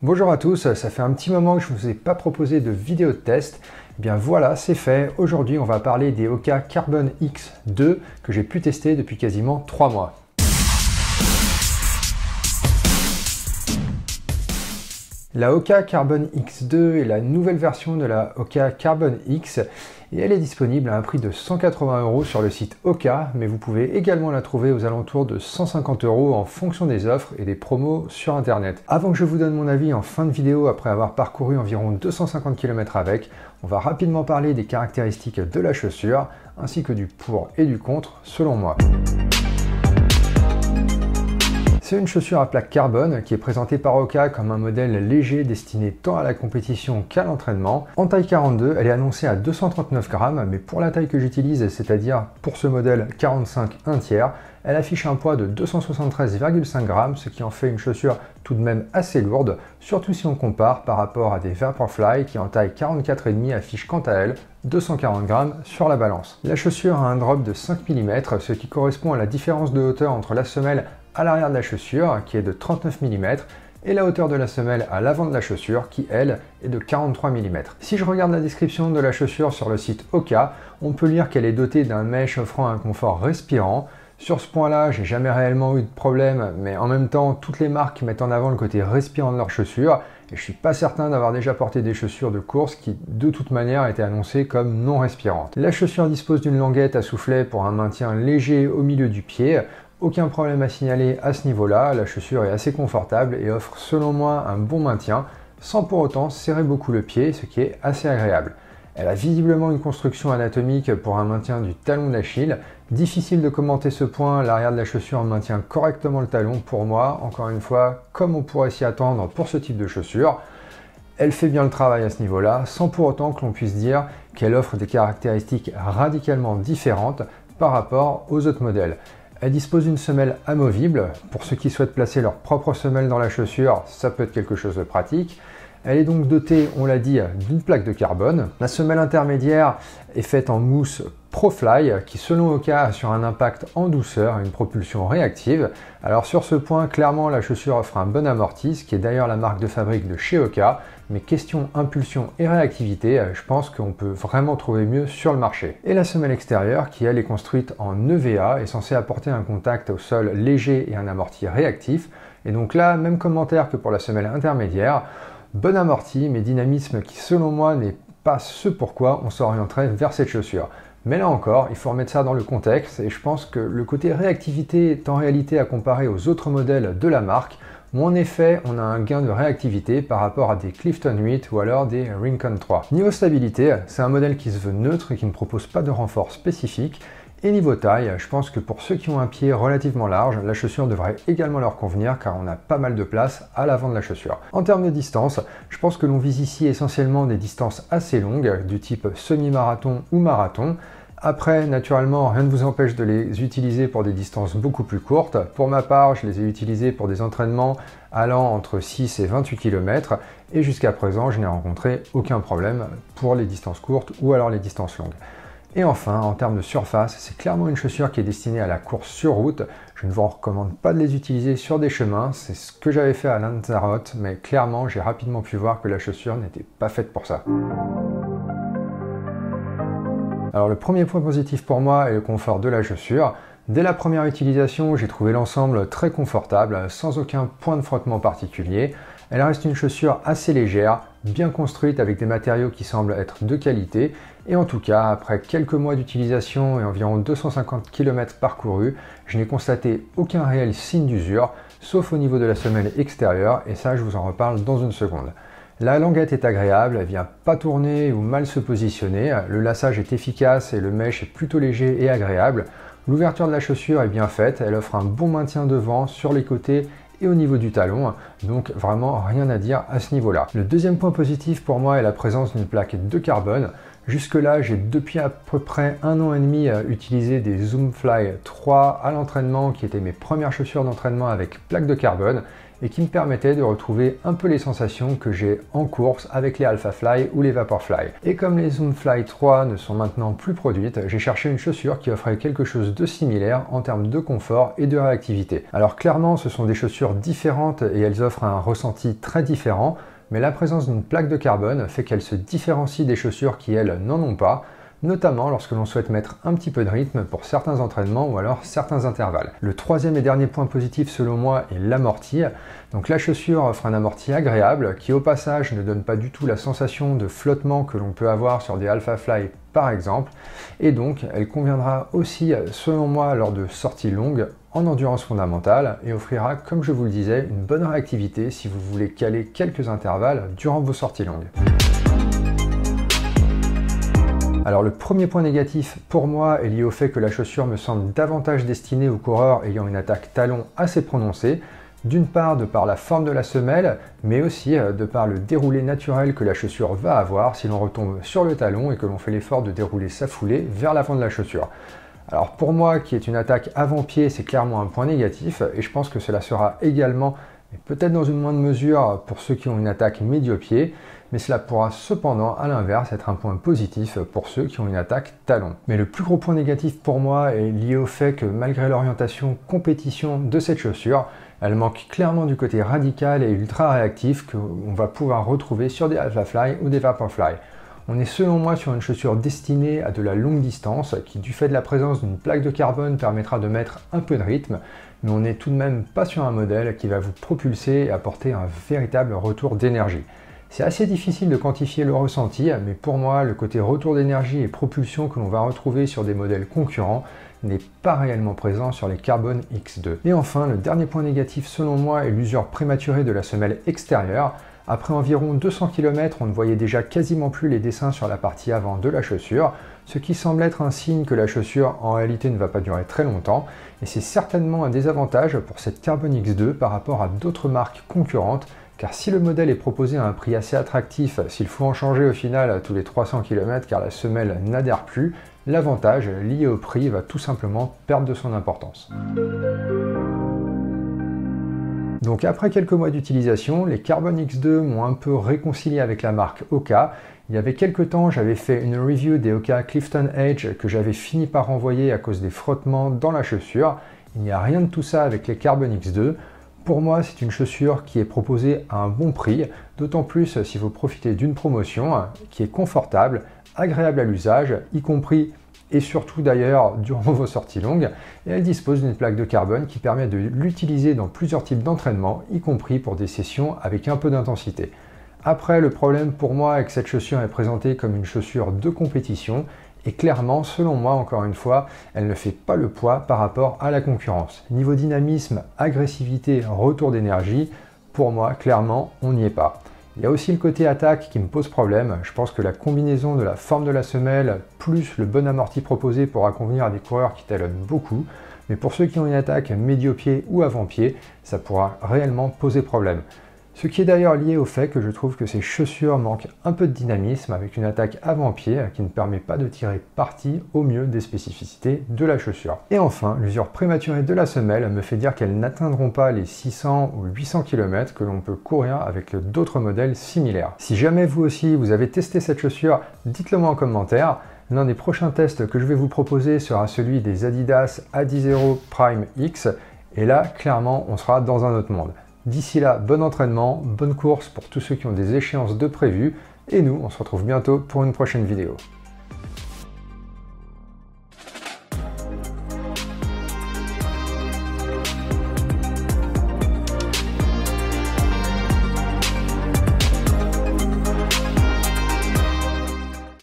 Bonjour à tous, ça fait un petit moment que je ne vous ai pas proposé de vidéo de test. Eh bien voilà, c'est fait. Aujourd'hui, on va parler des Hoka Carbon X2 que j'ai pu tester depuis quasiment 3 mois. La Hoka Carbon X2 est la nouvelle version de la Hoka Carbon X et elle est disponible à un prix de 180 € sur le site Hoka, mais vous pouvez également la trouver aux alentours de 150 € en fonction des offres et des promos sur internet. Avant que je vous donne mon avis en fin de vidéo après avoir parcouru environ 250 km avec, on va rapidement parler des caractéristiques de la chaussure ainsi que du pour et du contre selon moi. C'est une chaussure à plaque carbone qui est présentée par Hoka comme un modèle léger destiné tant à la compétition qu'à l'entraînement. En taille 42, elle est annoncée à 239 grammes, mais pour la taille que j'utilise, c'est-à-dire pour ce modèle 45 1/3, elle affiche un poids de 273,5 grammes, ce qui en fait une chaussure tout de même assez lourde, surtout si on compare par rapport à des Vaporfly qui en taille 44,5 affichent quant à elles 240 grammes sur la balance. La chaussure a un drop de 5 mm, ce qui correspond à la différence de hauteur entre la semelle à l'arrière de la chaussure qui est de 39 mm et la hauteur de la semelle à l'avant de la chaussure qui elle est de 43 mm. Si je regarde la description de la chaussure sur le site Hoka, on peut lire qu'elle est dotée d'un mesh offrant un confort respirant. Sur ce point-là, j'ai jamais réellement eu de problème, mais en même temps, toutes les marques mettent en avant le côté respirant de leurs chaussures et je suis pas certain d'avoir déjà porté des chaussures de course qui, de toute manière, étaient annoncées comme non respirantes. La chaussure dispose d'une languette à soufflet pour un maintien léger au milieu du pied. Aucun problème à signaler à ce niveau-là, la chaussure est assez confortable et offre selon moi un bon maintien, sans pour autant serrer beaucoup le pied, ce qui est assez agréable. Elle a visiblement une construction anatomique pour un maintien du talon d'Achille. Difficile de commenter ce point, l'arrière de la chaussure maintient correctement le talon pour moi, encore une fois, comme on pourrait s'y attendre pour ce type de chaussure. Elle fait bien le travail à ce niveau-là, sans pour autant que l'on puisse dire qu'elle offre des caractéristiques radicalement différentes par rapport aux autres modèles. Elle dispose d'une semelle amovible. Pour ceux qui souhaitent placer leur propre semelle dans la chaussure, ça peut être quelque chose de pratique. Elle est donc dotée, on l'a dit, d'une plaque de carbone. La semelle intermédiaire est faite en mousse ProFly qui, selon Hoka, assure un impact en douceur et une propulsion réactive. Alors sur ce point, clairement, la chaussure offre un bon amorti, ce qui est d'ailleurs la marque de fabrique de chez Hoka. Mais question impulsion et réactivité, je pense qu'on peut vraiment trouver mieux sur le marché. Et la semelle extérieure, qui elle est construite en EVA, est censée apporter un contact au sol léger et un amorti réactif. Et donc là, même commentaire que pour la semelle intermédiaire. Bon amorti, mais dynamisme qui selon moi n'est pas ce pourquoi on s'orienterait vers cette chaussure. Mais là encore, il faut remettre ça dans le contexte et je pense que le côté réactivité est en réalité à comparer aux autres modèles de la marque où en effet on a un gain de réactivité par rapport à des Clifton 8 ou alors des Rincon 3. Niveau stabilité, c'est un modèle qui se veut neutre et qui ne propose pas de renfort spécifique. Et niveau taille, je pense que pour ceux qui ont un pied relativement large, la chaussure devrait également leur convenir car on a pas mal de place à l'avant de la chaussure. En termes de distance, je pense que l'on vise ici essentiellement des distances assez longues, du type semi-marathon ou marathon. Après, naturellement, rien ne vous empêche de les utiliser pour des distances beaucoup plus courtes. Pour ma part, je les ai utilisés pour des entraînements allant entre 6 et 28 km et jusqu'à présent, je n'ai rencontré aucun problème pour les distances courtes ou alors les distances longues. Et enfin, en termes de surface, c'est clairement une chaussure qui est destinée à la course sur route. Je ne vous recommande pas de les utiliser sur des chemins, c'est ce que j'avais fait à Lanzarote, mais clairement, j'ai rapidement pu voir que la chaussure n'était pas faite pour ça. Alors le premier point positif pour moi est le confort de la chaussure. Dès la première utilisation, j'ai trouvé l'ensemble très confortable, sans aucun point de frottement particulier. Elle reste une chaussure assez légère, bien construite avec des matériaux qui semblent être de qualité. Et en tout cas, après quelques mois d'utilisation et environ 250 km parcourus, je n'ai constaté aucun réel signe d'usure, sauf au niveau de la semelle extérieure, et ça je vous en reparle dans une seconde. La languette est agréable, elle vient pas tourner ou mal se positionner, le lassage est efficace et le mesh est plutôt léger et agréable. L'ouverture de la chaussure est bien faite, elle offre un bon maintien devant, sur les côtés et au niveau du talon, donc vraiment rien à dire à ce niveau-là. Le deuxième point positif pour moi est la présence d'une plaque de carbone. Jusque-là, j'ai depuis à peu près 1 an et demi utilisé des Zoomfly 3 à l'entraînement qui étaient mes premières chaussures d'entraînement avec plaque de carbone et qui me permettait de retrouver un peu les sensations que j'ai en course avec les Alphafly ou les Vaporfly. Et comme les Zoomfly 3 ne sont maintenant plus produites, j'ai cherché une chaussure qui offrait quelque chose de similaire en termes de confort et de réactivité. Alors clairement, ce sont des chaussures différentes et elles offrent un ressenti très différent, mais la présence d'une plaque de carbone fait qu'elles se différencient des chaussures qui, elles, n'en ont pas, notamment lorsque l'on souhaite mettre un petit peu de rythme pour certains entraînements ou alors certains intervalles. Le troisième et dernier point positif selon moi est l'amorti. Donc la chaussure offre un amorti agréable qui au passage ne donne pas du tout la sensation de flottement que l'on peut avoir sur des Alphafly par exemple, et donc elle conviendra aussi selon moi lors de sorties longues en endurance fondamentale et offrira, comme je vous le disais, une bonne réactivité si vous voulez caler quelques intervalles durant vos sorties longues. Alors le premier point négatif pour moi est lié au fait que la chaussure me semble davantage destinée aux coureurs ayant une attaque talon assez prononcée, d'une part de par la forme de la semelle, mais aussi de par le déroulé naturel que la chaussure va avoir si l'on retombe sur le talon et que l'on fait l'effort de dérouler sa foulée vers l'avant de la chaussure. Alors pour moi qui est une attaque avant-pied, c'est clairement un point négatif et je pense que cela sera également, mais peut-être dans une moindre mesure pour ceux qui ont une attaque médio-pied, mais cela pourra cependant à l'inverse être un point positif pour ceux qui ont une attaque talon. Mais le plus gros point négatif pour moi est lié au fait que malgré l'orientation compétition de cette chaussure, elle manque clairement du côté radical et ultra réactif qu'on va pouvoir retrouver sur des Alphafly ou des Vaporfly. On est selon moi sur une chaussure destinée à de la longue distance qui du fait de la présence d'une plaque de carbone permettra de mettre un peu de rythme, mais on n'est tout de même pas sur un modèle qui va vous propulser et apporter un véritable retour d'énergie. C'est assez difficile de quantifier le ressenti, mais pour moi, le côté retour d'énergie et propulsion que l'on va retrouver sur des modèles concurrents n'est pas réellement présent sur les Carbon X2. Et enfin, le dernier point négatif selon moi est l'usure prématurée de la semelle extérieure. Après environ 200 km, on ne voyait déjà quasiment plus les dessins sur la partie avant de la chaussure, ce qui semble être un signe que la chaussure en réalité ne va pas durer très longtemps, et c'est certainement un désavantage pour cette Carbon X2 par rapport à d'autres marques concurrentes, car si le modèle est proposé à un prix assez attractif, s'il faut en changer au final tous les 300 km car la semelle n'adhère plus, l'avantage lié au prix va tout simplement perdre de son importance. Donc après quelques mois d'utilisation, les Carbon X2 m'ont un peu réconcilié avec la marque Hoka. Il y avait quelques temps, j'avais fait une review des Hoka Clifton Edge que j'avais fini par renvoyer à cause des frottements dans la chaussure. Il n'y a rien de tout ça avec les Carbon X2. Pour moi, c'est une chaussure qui est proposée à un bon prix, d'autant plus si vous profitez d'une promotion qui est confortable, agréable à l'usage, y compris et surtout d'ailleurs durant vos sorties longues, et elle dispose d'une plaque de carbone qui permet de l'utiliser dans plusieurs types d'entraînement, y compris pour des sessions avec un peu d'intensité. Après, le problème pour moi est que cette chaussure est présentée comme une chaussure de compétition, et clairement, selon moi, encore une fois, elle ne fait pas le poids par rapport à la concurrence. Niveau dynamisme, agressivité, retour d'énergie, pour moi, clairement, on n'y est pas. Il y a aussi le côté attaque qui me pose problème. Je pense que la combinaison de la forme de la semelle plus le bon amorti proposé pourra convenir à des coureurs qui talonnent beaucoup. Mais pour ceux qui ont une attaque médio-pied ou avant-pied, ça pourra réellement poser problème. Ce qui est d'ailleurs lié au fait que je trouve que ces chaussures manquent un peu de dynamisme avec une attaque avant-pied qui ne permet pas de tirer parti au mieux des spécificités de la chaussure. Et enfin, l'usure prématurée de la semelle me fait dire qu'elles n'atteindront pas les 600 ou 800 km que l'on peut courir avec d'autres modèles similaires. Si jamais vous aussi vous avez testé cette chaussure, dites-le moi en commentaire. L'un des prochains tests que je vais vous proposer sera celui des Adidas Adizero Prime X, et là, clairement, on sera dans un autre monde. D'ici là, bon entraînement, bonne course pour tous ceux qui ont des échéances de prévues, et nous, on se retrouve bientôt pour une prochaine vidéo.